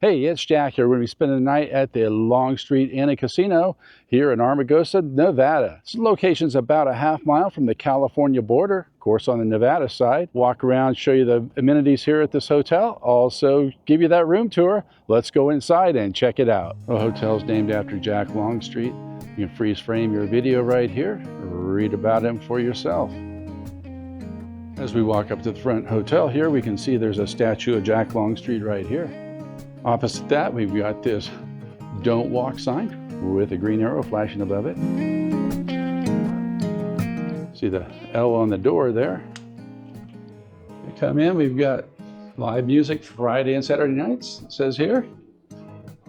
Hey, it's Jack here. We're going to be spending the night at the Longstreet Inn and Casino here in Amargosa, Nevada. This location's about a half mile from the California border, of course, on the Nevada side. Walk around, show you the amenities here at this hotel. Also, give you that room tour. Let's go inside and check it out. The hotel's named after Jack Longstreet. You can freeze frame your video right here. Read about him for yourself. As we walk up to the front hotel here, we can see there's a statue of Jack Longstreet right here. Opposite that, we've got this "Don't Walk" sign with a green arrow flashing above it. See the L on the door there. We come in, we've got live music Friday and Saturday nights, it says here.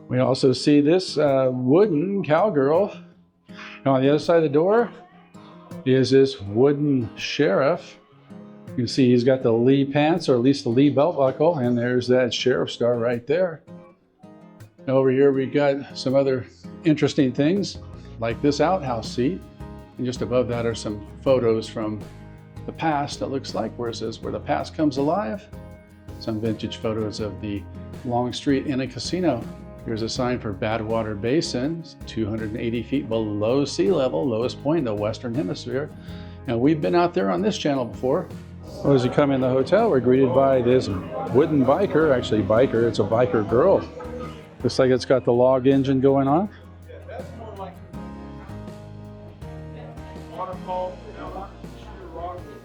We also see this wooden cowgirl. And on the other side of the door is this wooden sheriff. You can see he's got the Lee pants, or at least the Lee belt buckle, and there's that sheriff star right there. And over here we got some other interesting things, like this outhouse seat. And just above that are some photos from the past, it looks like, where it says "Where the Past Comes Alive." Some vintage photos of the Longstreet Inn and Casino. Here's a sign for Badwater Basin, 280 feet below sea level, lowest point in the Western Hemisphere. And we've been out there on this channel before. Well, as you come in the hotel, we're greeted by this wooden biker, actually biker, it's a biker girl. Looks like it's got the log engine going on.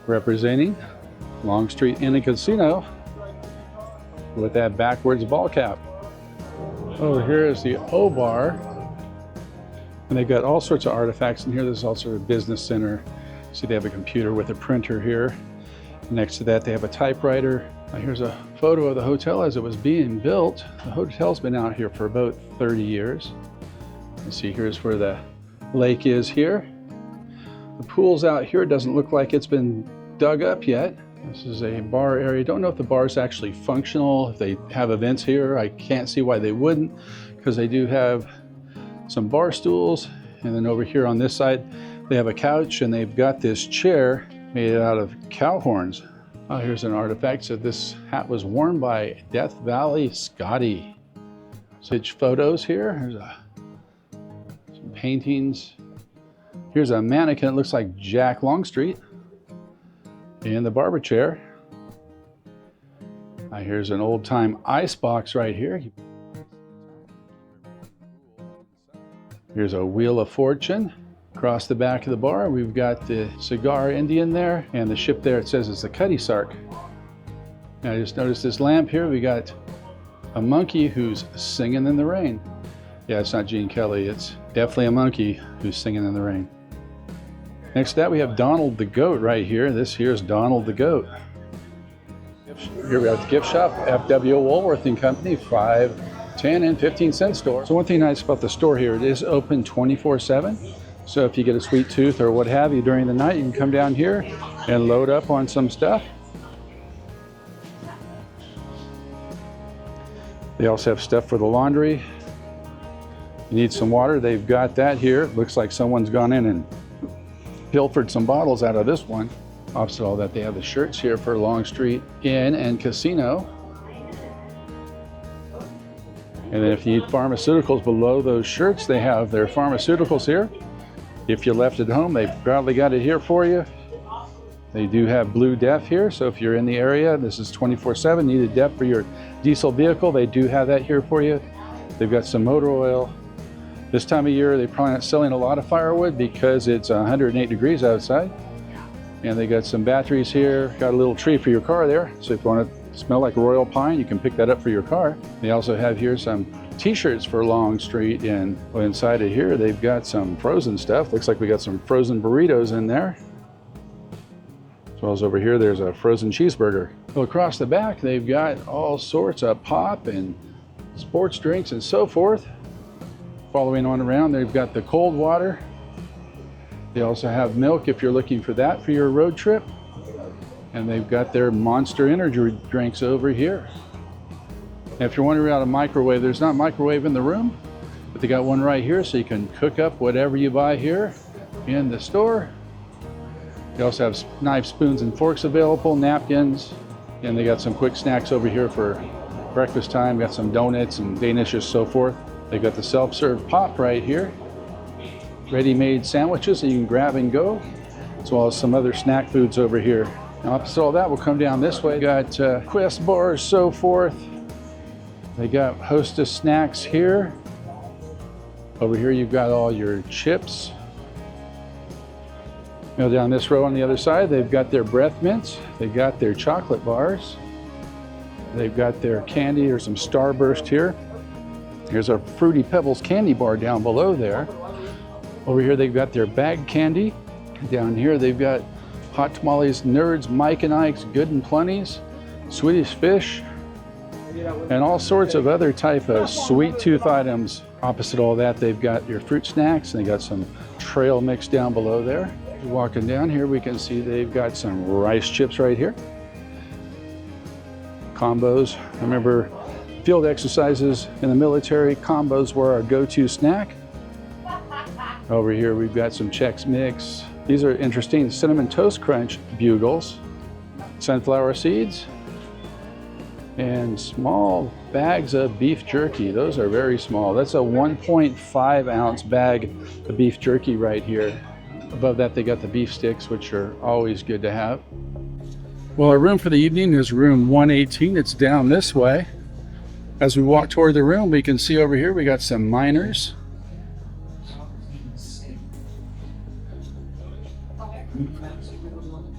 Representing Longstreet Inn and Casino with that backwards ball cap. Over here is the O Bar, and they've got all sorts of artifacts in here. There's also a business center. See, they have a computer with a printer here. Next to that, they have a typewriter. Here's a photo of the hotel as it was being built. The hotel's been out here for about 30 years. You see, here's where the lake is here. The pool's out here. It doesn't look like it's been dug up yet. This is a bar area. Don't know if the bar is actually functional, if they have events here. I can't see why they wouldn't, because they do have some bar stools. And then over here on this side, they have a couch, and they've got this chair made out of cow horns. Oh, here's an artifact. So this hat was worn by Death Valley Scotty. Such photos here. Here's some paintings. Here's a mannequin. It looks like Jack Longstreet in the barber chair. Here's an old-time ice box right here. Here's a Wheel of Fortune. Across the back of the bar, we've got the cigar Indian there, and the ship there, it says it's the Cutty Sark. Now, I just noticed this lamp here. We got a monkey who's singing in the rain. Yeah, it's not Gene Kelly. It's definitely a monkey who's singing in the rain. Next to that, we have Donald the Goat right here. This here is Donald the Goat. Here we have the gift shop, FW Woolworth and Company, 5, 10, and 15-cent store. So one thing nice about the store here, it is open 24/7. So if you get a sweet tooth or what have you during the night, you can come down here and load up on some stuff. They also have stuff for the laundry. You need some water, they've got that here. It looks like someone's gone in and pilfered some bottles out of this one. Opposite all that, they have the shirts here for Longstreet Inn and Casino. And then if you need pharmaceuticals below those shirts, they have their pharmaceuticals here. If you left it home, they've probably got it here for you. They do have Blue Def here, so if you're in the area, this is 24/7. Need a def for your diesel vehicle, they do have that here for you. They've got some motor oil. This time of year, they're probably not selling a lot of firewood because it's 108 degrees outside. And they got some batteries here, got a little tree for your car there. So if you want to smell like royal pine, you can pick that up for your car. They also have here some t-shirts for Longstreet, and inside of here they've got some frozen stuff. Looks like we got some frozen burritos in there. As well as over here there's a frozen cheeseburger. Well, across the back they've got all sorts of pop and sports drinks and so forth. Following on around, they've got the cold water. They also have milk if you're looking for that for your road trip. And they've got their Monster energy drinks over here. Now, if you're wondering about a microwave, there's not a microwave in the room, but they got one right here so you can cook up whatever you buy here in the store. They also have knives, spoons, and forks available, napkins, and they got some quick snacks over here for breakfast time. Got some donuts and Danishes, so forth. They got the self-serve pop right here. Ready-made sandwiches that you can grab and go, as well as some other snack foods over here. Now, opposite all that, we'll come down this way. Got Quest bars, so forth. They got Hostess snacks here. Over here, you've got all your chips. Go down this row on the other side, they've got their breath mints. They've got their chocolate bars. They've got their candy or some Starburst here. Here's a Fruity Pebbles candy bar down below there. Over here, they've got their bag candy. Down here, they've got Hot Tamales, Nerds, Mike and Ike's, Good and Plenty's, Swedish Fish, and all sorts of other type of sweet tooth items. Opposite all that, they've got your fruit snacks, and they got some trail mix down below there. Walking down here, we can see they've got some rice chips right here. Combos. I remember field exercises in the military, combos were our go-to snack. Over here, we've got some Chex Mix. These are interesting. Cinnamon Toast Crunch Bugles, sunflower seeds, and small bags of beef jerky. Those are very small. That's a 1.5 ounce bag of beef jerky right here. Above that, they got the beef sticks, which are always good to have. Well, our room for the evening is room 118. It's down this way. As we walk toward the room, we can see over here we got some miners.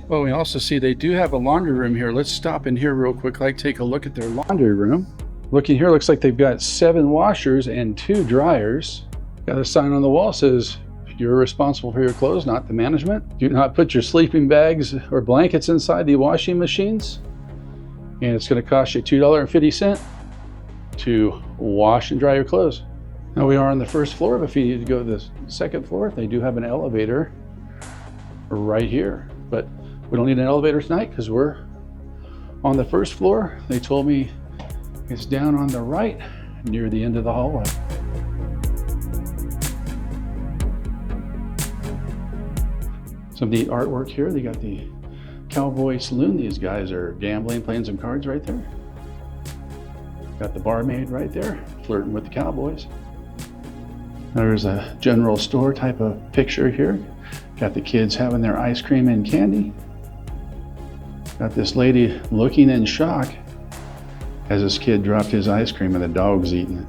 Well, we also see they do have a laundry room here. Let's stop in here real quick, take a look at their laundry room. Looking here, looks like they've got 7 washers and 2 dryers. Got a sign on the wall says, "You're responsible for your clothes, not the management. Do not put your sleeping bags or blankets inside the washing machines. And it's going to cost you $2.50 to wash and dry your clothes." Now we are on the first floor, but if you need to go to the second floor, they do have an elevator right here. But we don't need an elevator tonight because we're on the first floor. They told me it's down on the right near the end of the hallway. Some neat artwork here. They got the Cowboy Saloon. These guys are gambling, playing some cards right there. Got the barmaid right there, flirting with the Cowboys. There's a general store type of picture here. Got the kids having their ice cream and candy. Got this lady looking in shock as this kid dropped his ice cream and the dog's eating it.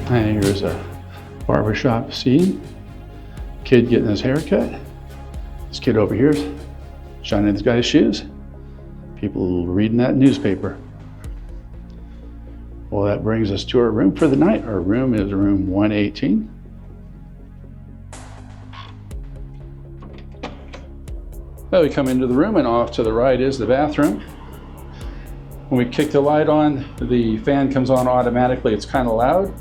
And here's a barbershop scene. Kid getting his hair cut. This kid over here is shining this guy's shoes. People reading that newspaper. Well, that brings us to our room for the night. Our room is room 118. Now we come into the room and off to the right is the bathroom. When we kick the light on, the fan comes on automatically. It's kind of loud.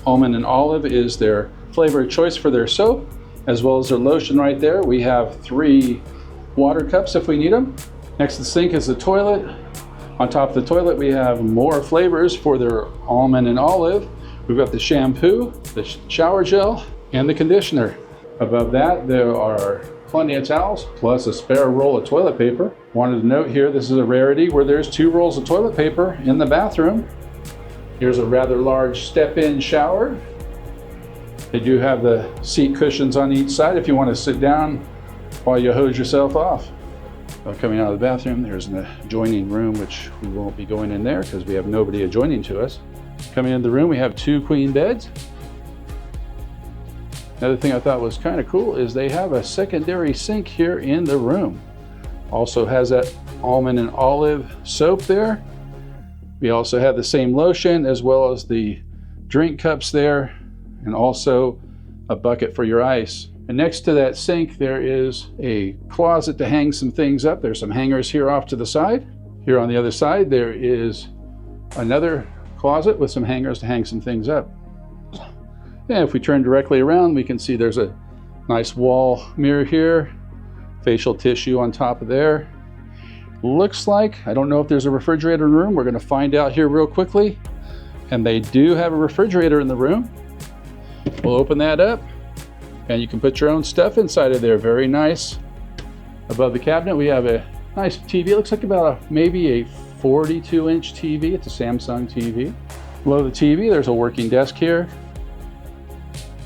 Almond and Olive is their flavor of choice for their soap, as well as their lotion right there. We have 3 water cups if we need them. Next to the sink is the toilet. On top of the toilet, we have more flavors for their Almond and Olive. We've got the shampoo, the shower gel, and the conditioner. Above that, there are plenty of towels, plus a spare roll of toilet paper. Wanted to note here, this is a rarity where there's 2 rolls of toilet paper in the bathroom. Here's a rather large step-in shower. They do have the seat cushions on each side if you want to sit down while you hose yourself off. Coming out of the bathroom, there's an adjoining room, which we won't be going in there because we have nobody adjoining to us. Coming into the room, we have 2 queen beds. Another thing I thought was kind of cool is they have a secondary sink here in the room. Also has that Almond and Olive soap there. We also have the same lotion as well as the drink cups there, and also a bucket for your ice. And next to that sink, there is a closet to hang some things up. There's some hangers here off to the side. Here on the other side, there is another closet with some hangers to hang some things up. And if we turn directly around, we can see there's a nice wall mirror here, facial tissue on top of there. Looks like, I don't know if there's a refrigerator in the room. We're gonna find out here real quickly. And they do have a refrigerator in the room. We'll open that up and you can put your own stuff inside of there. Very nice. Above the cabinet, we have a nice TV. It looks like about maybe a 42-inch TV. It's a Samsung TV. Below the TV, there's a working desk here.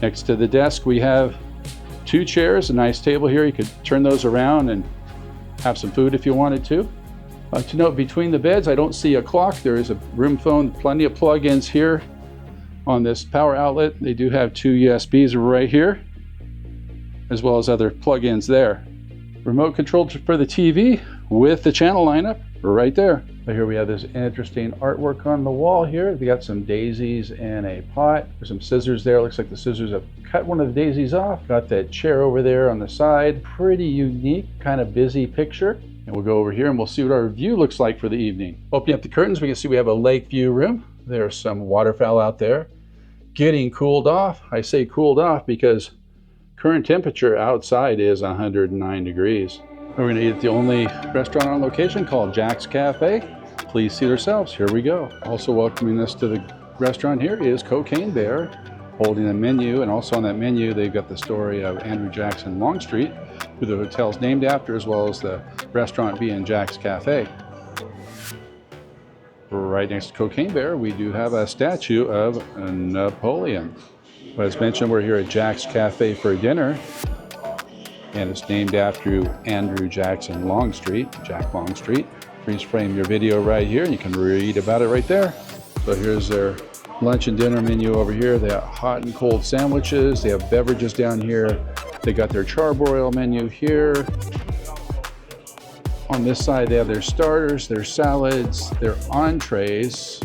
Next to the desk, we have 2 chairs, a nice table here. You could turn those around and have some food if you wanted to. To note, between the beds, I don't see a clock. There is a room phone, plenty of plug-ins here on this power outlet. They do have 2 USBs right here, as well as other plug-ins there. Remote control for the TV with the channel lineup right there. But here we have this interesting artwork on the wall here. We got some daisies and a pot. There's some scissors there. Looks like the scissors have cut one of the daisies off. Got that chair over there on the side. Pretty unique, kind of busy picture. And we'll go over here and we'll see what our view looks like for the evening. Opening up the curtains, we can see we have a lake view room. There's some waterfowl out there getting cooled off. I say cooled off because current temperature outside is 109 degrees. We're going to eat at the only restaurant on location called Jack's Cafe. Please see yourselves. Here we go. Also welcoming us to the restaurant here is Cocaine Bear, holding a menu, and also on that menu they've got the story of Andrew Jackson Longstreet, who the hotel's named after, as well as the restaurant being Jack's Cafe. Right next to Cocaine Bear, we do have a statue of Napoleon. As mentioned, we're here at Jack's Cafe for dinner, and it's named after Andrew Jackson Longstreet, Jack Longstreet. Freeze frame your video right here, and you can read about it right there. So here's their lunch and dinner menu over here. They have hot and cold sandwiches. They have beverages down here. They got their charbroil menu here. On this side, they have their starters, their salads, their entrees,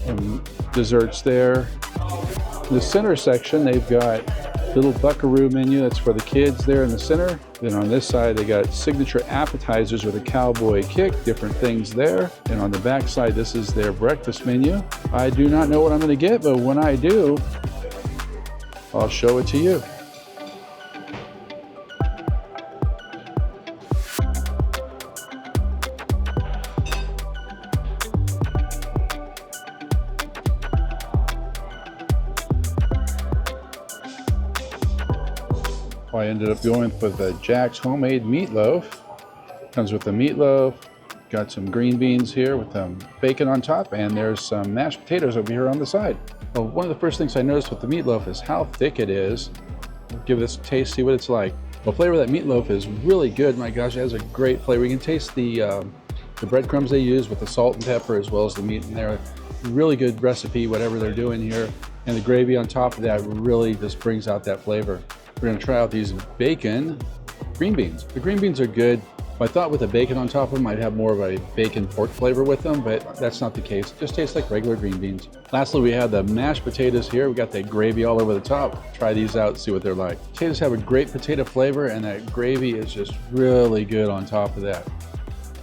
and desserts there. In the center section, they've got little buckaroo menu. That's for the kids there in the center. Then on this side, they got signature appetizers with a cowboy kick, different things there. And on the back side, this is their breakfast menu. I do not know what I'm going to get, but when I do, I'll show it to you. I ended up going with a Jack's homemade meatloaf. Comes with the meatloaf, got some green beans here with bacon on top, and there's some mashed potatoes over here on the side. Well, one of the first things I noticed with the meatloaf is how thick it is. Give this a taste, see what it's like. The flavor of that meatloaf is really good. My gosh, it has a great flavor. You can taste the breadcrumbs they use with the salt and pepper, as well as the meat in there. Really good recipe, whatever they're doing here. And the gravy on top of that really just brings out that flavor. We're gonna try out these bacon green beans. The green beans are good. I thought with the bacon on top of them, I'd have more of a bacon pork flavor with them, but that's not the case. It just tastes like regular green beans. Lastly, we have the mashed potatoes here. We got that gravy all over the top. Try these out, see what they're like. Potatoes have a great potato flavor, and that gravy is just really good on top of that.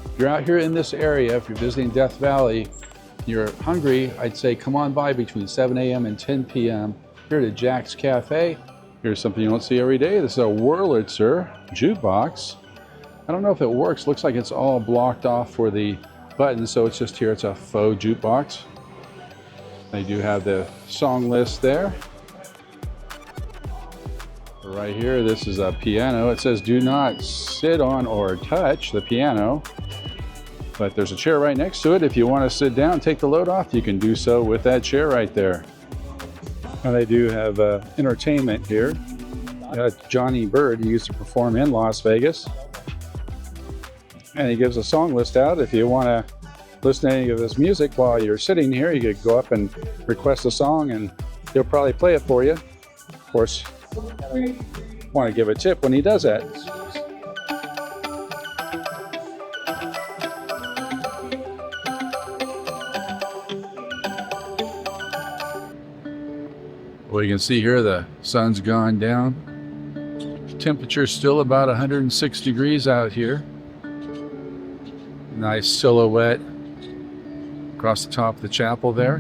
If you're out here in this area, if you're visiting Death Valley, you're hungry, I'd say come on by between 7 a.m. and 10 p.m. here to Jack's Cafe. Here's something you don't see every day. This is a Wurlitzer jukebox. I don't know if it works. Looks like it's all blocked off for the buttons, so it's just here. It's a faux jukebox. They do have the song list there. Right here, this is a piano. It says do not sit on or touch the piano, but there's a chair right next to it. If you want to sit down, take the load off, you can do so with that chair right there. Now they do have entertainment here. Johnny Bird, he used to perform in Las Vegas. And he gives a song list out. If you want to listen to any of his music while you're sitting here, you could go up and request a song and he'll probably play it for you. Of course, want to give a tip when he does that. Well, you can see here the sun's gone down. Temperature's still about 106 degrees out here. Nice silhouette across the top of the chapel there.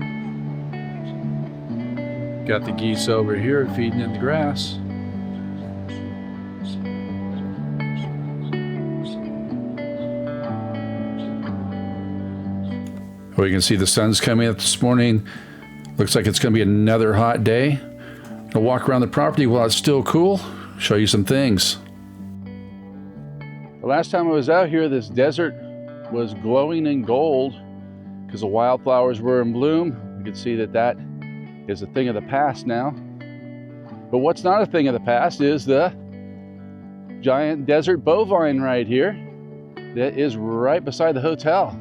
Got the geese over here feeding in the grass. Well, you can see the sun's coming up this morning. Looks like it's going to be another hot day. I'll walk around the property while it's still cool, show you some things. The last time I was out here, this desert was glowing in gold because the wildflowers were in bloom. You can see that that is a thing of the past now. But what's not a thing of the past is the giant desert bovine right here that is right beside the hotel.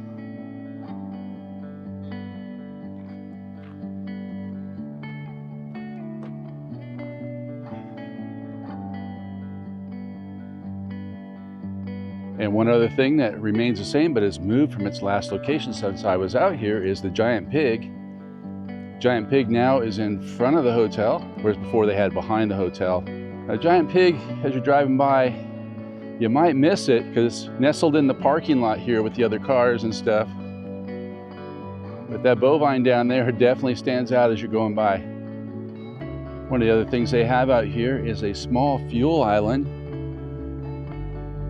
And one other thing that remains the same but has moved from its last location since I was out here is the giant pig. Giant pig now is in front of the hotel, whereas before they had behind the hotel. A giant pig, as you're driving by, you might miss it because it's nestled in the parking lot here with the other cars and stuff. But that bovine down there definitely stands out as you're going by. One of the other things they have out here is a small fuel island.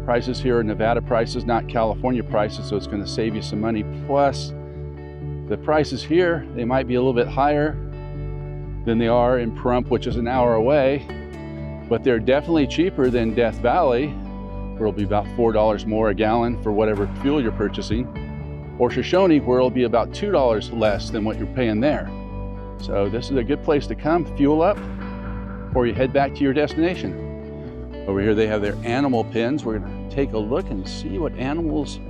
Prices here are Nevada prices, not California prices, so it's going to save you some money. Plus, the prices here, they might be a little bit higher than they are in Pahrump, which is an hour away, but they're definitely cheaper than Death Valley, where it'll be about $4 more a gallon for whatever fuel you're purchasing, or Shoshone, where it'll be about $2 less than what you're paying there. So this is a good place to come, fuel up, or you head back to your destination. Over here they have their animal pens. We're going to take a look and see what animals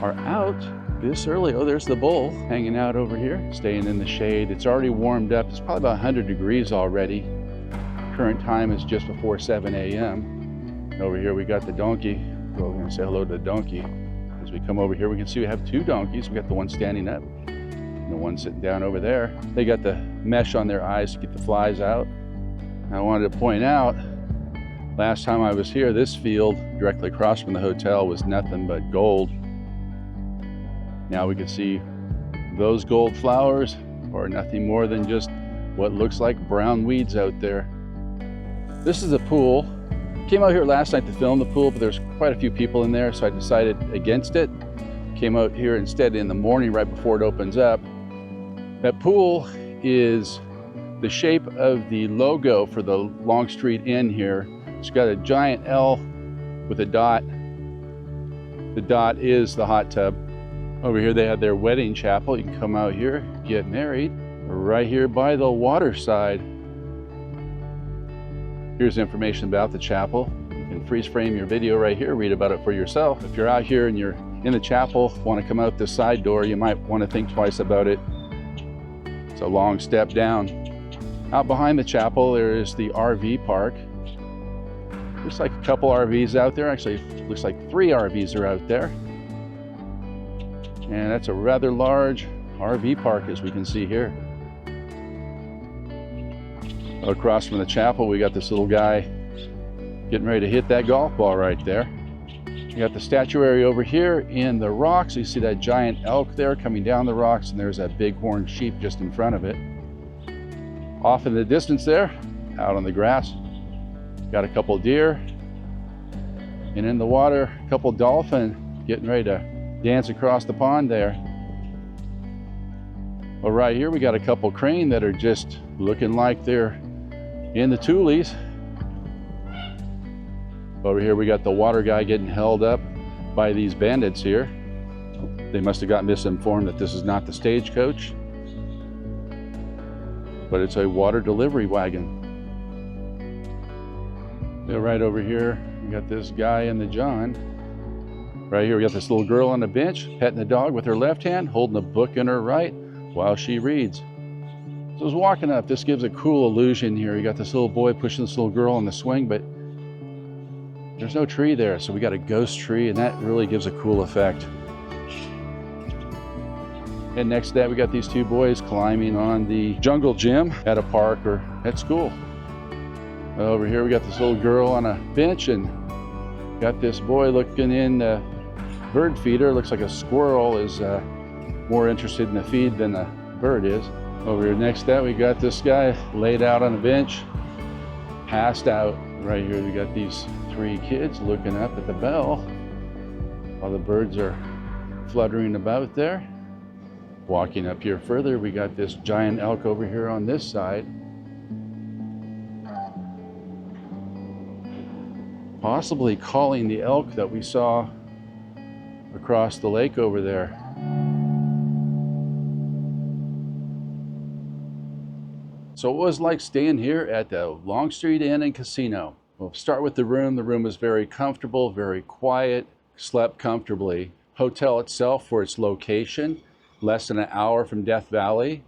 are out this early. Oh, there's the bull hanging out over here, staying in the shade. It's already warmed up. It's probably about 100 degrees already. Current time is just before 7 a.m. Over here we got the donkey. Well, we're going to say hello to the donkey. As we come over here, we can see we have two donkeys. We got the one standing up and the one sitting down over there. They got the mesh on their eyes to keep the flies out. I wanted to point out, last time I was here, this field directly across from the hotel was nothing but gold. Now we can see those gold flowers are nothing more than just what looks like brown weeds out there. This is a pool. Came out here last night to film the pool, but there's quite a few people in there, so I decided against it. Came out here instead in the morning right before it opens up. That pool is the shape of the logo for the Longstreet Inn here. It's got a giant L with a dot. The dot is the hot tub. Over here they have their wedding chapel. You can come out here, get married, right here by the water side. Here's information about the chapel. You can freeze frame your video right here, read about it for yourself. If you're out here and you're in the chapel, want to come out this side door, you might want to think twice about it. It's a long step down. Out behind the chapel, there is the RV park. Looks like a couple RVs out there. Actually, looks like 3 RVs are out there. And that's a rather large RV park, as we can see here. Across from the chapel, we got this little guy getting ready to hit that golf ball right there. You got the statuary over here in the rocks. You see that giant elk there coming down the rocks, and there's that big horned sheep just in front of it. Off in the distance there, out on the grass, got a couple deer, and in the water, a couple dolphin getting ready to dance across the pond there. Well, right here we got a couple crane that are just looking like they're in the Tules. Over here we got the water guy getting held up by these bandits here. They must have got misinformed that this is not the stagecoach, but it's a water delivery wagon. Right over here, we got this guy in the John. Right here, we got this little girl on the bench, petting the dog with her left hand, holding a book in her right while she reads. So I was walking up. This gives a cool illusion here. You got this little boy pushing this little girl on the swing, but there's no tree there, so we got a ghost tree, and that really gives a cool effect. And next to that, we got these 2 boys climbing on the jungle gym at a park or at school. Over here, we got this little girl on a bench, and got this boy looking in the bird feeder. Looks like a squirrel is more interested in the feed than a bird is. Over here next to that, we got this guy laid out on a bench, passed out. Right here, we got these 3 kids looking up at the bell while the birds are fluttering about there. Walking up here further, we got this giant elk over here on this side. possibly calling the elk that we saw across the lake over there. So it was like staying here at the Longstreet Inn and Casino. We'll start with the room. The room was very comfortable, very quiet, slept comfortably. Hotel itself, for its location, less than an hour from Death Valley.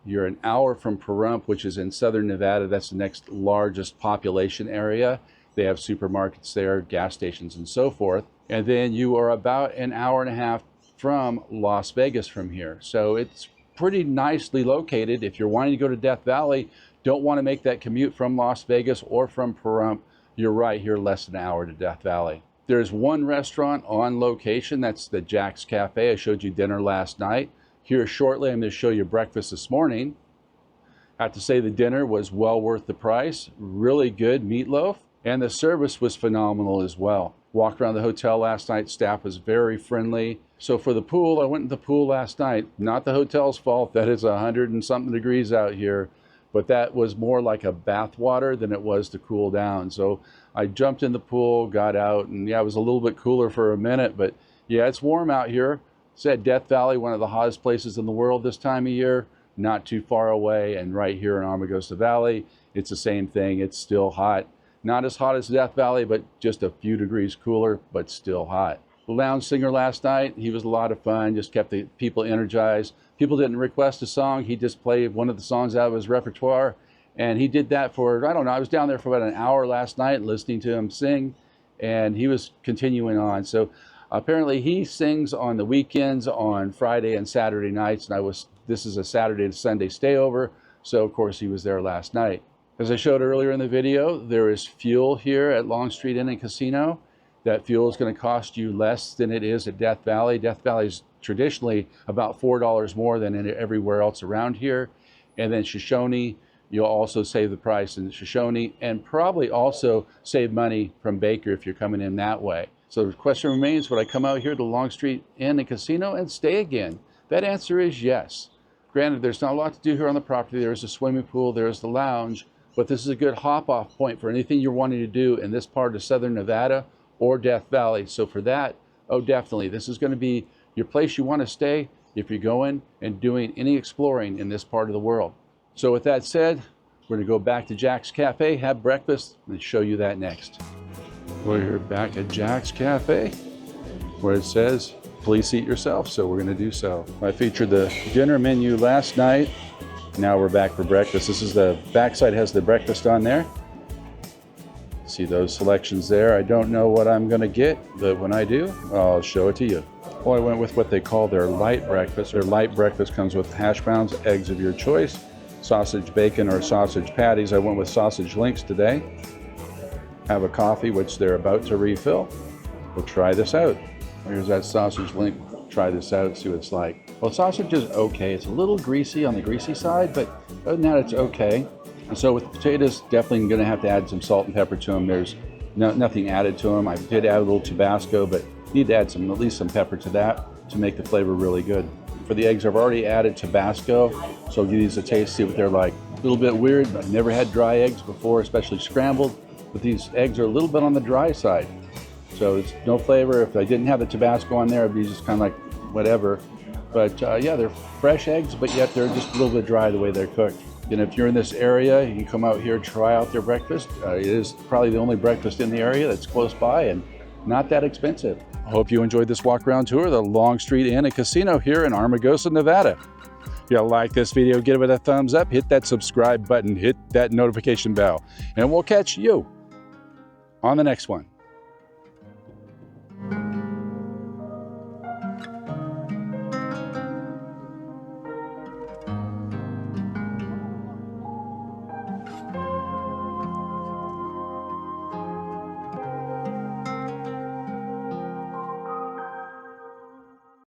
You're an hour from Pahrump, which is in southern Nevada. That's the next largest population area. They have supermarkets there, gas stations, and so forth. And then you are about an hour and a half from Las Vegas from here. So it's pretty nicely located. If you're wanting to go to Death Valley, don't want to make that commute from Las Vegas or from Pahrump, you're right here, less than an hour to Death Valley. There's one restaurant on location. That's the Jack's Cafe. I showed you dinner last night. Here shortly, I'm going to show you breakfast this morning. I have to say the dinner was well worth the price. Really good meatloaf. And the service was phenomenal as well. Walked around the hotel last night. Staff was very friendly. So for the pool, I went in the pool last night. Not the hotel's fault. That is 100 and something degrees out here. But that was more like a bath water than it was to cool down. So I jumped in the pool, got out, and yeah, it was a little bit cooler for a minute. But yeah, it's warm out here. Said Death Valley, one of the hottest places in the world this time of year, not too far away. And right here in Amargosa Valley, it's the same thing. It's still hot. Not as hot as Death Valley, but just a few degrees cooler, but still hot. The lounge singer last night, he was a lot of fun, just kept the people energized. People didn't request a song. He just played one of the songs out of his repertoire. And he did that for, I don't know, I was down there for about an hour last night listening to him sing, and he was continuing on. So apparently he sings on the weekends on Friday and Saturday nights, and this is a Saturday to Sunday stayover, so of course he was there last night. As I showed earlier in the video, there is fuel here at Longstreet Inn and Casino. That fuel is going to cost you less than it is at Death Valley. Death Valley is traditionally about $4 more than everywhere else around here. And then Shoshone, you'll also save the price in Shoshone, and probably also save money from Baker if you're coming in that way. So the question remains, would I come out here to Longstreet Inn and Casino and stay again? That answer is yes. Granted, there's not a lot to do here on the property. There's a swimming pool, there's the lounge, but this is a good hop-off point for anything you're wanting to do in this part of southern Nevada or Death Valley. So for that, oh, definitely, this is going to be your place you want to stay if you're going and doing any exploring in this part of the world. So with that said, we're going to go back to Jack's Cafe, have breakfast, and show you that next. We're back at Jack's Cafe, where it says, please seat yourself, so we're going to do so. I featured the dinner menu last night. Now we're back for breakfast. This is the backside, has the breakfast on there. See those selections there. I don't know what I'm going to get, but when I do, I'll show it to you. Well, I went with what they call their light breakfast. Their light breakfast comes with hash browns, eggs of your choice, sausage bacon or sausage patties. I went with sausage links today. Have a coffee, which they're about to refill. We'll try this out. Here's that sausage link. Try this out, see what it's like. Well, sausage is okay. It's a little greasy on the greasy side, but other than that, it's okay. And so with the potatoes, definitely going to have to add some salt and pepper to them. There's nothing added to them. I did add a little Tabasco, but need to add at least some pepper to that to make the flavor really good. For the eggs, I've already added Tabasco, so I'll give these a taste, see what they're like. A little bit weird, but I've never had dry eggs before, especially scrambled, but these eggs are a little bit on the dry side. So it's no flavor. If I didn't have the Tabasco on there, it'd be just kind of like whatever. But yeah, they're fresh eggs, but yet they're just a little bit dry the way they're cooked. And if you're in this area, you can come out here, try out their breakfast. It is probably the only breakfast in the area that's close by and not that expensive. I hope you enjoyed this walk around tour of the Longstreet Inn and Casino here in Amargosa, Nevada. If you like this video, give it a thumbs up, hit that subscribe button, hit that notification bell, and we'll catch you on the next one.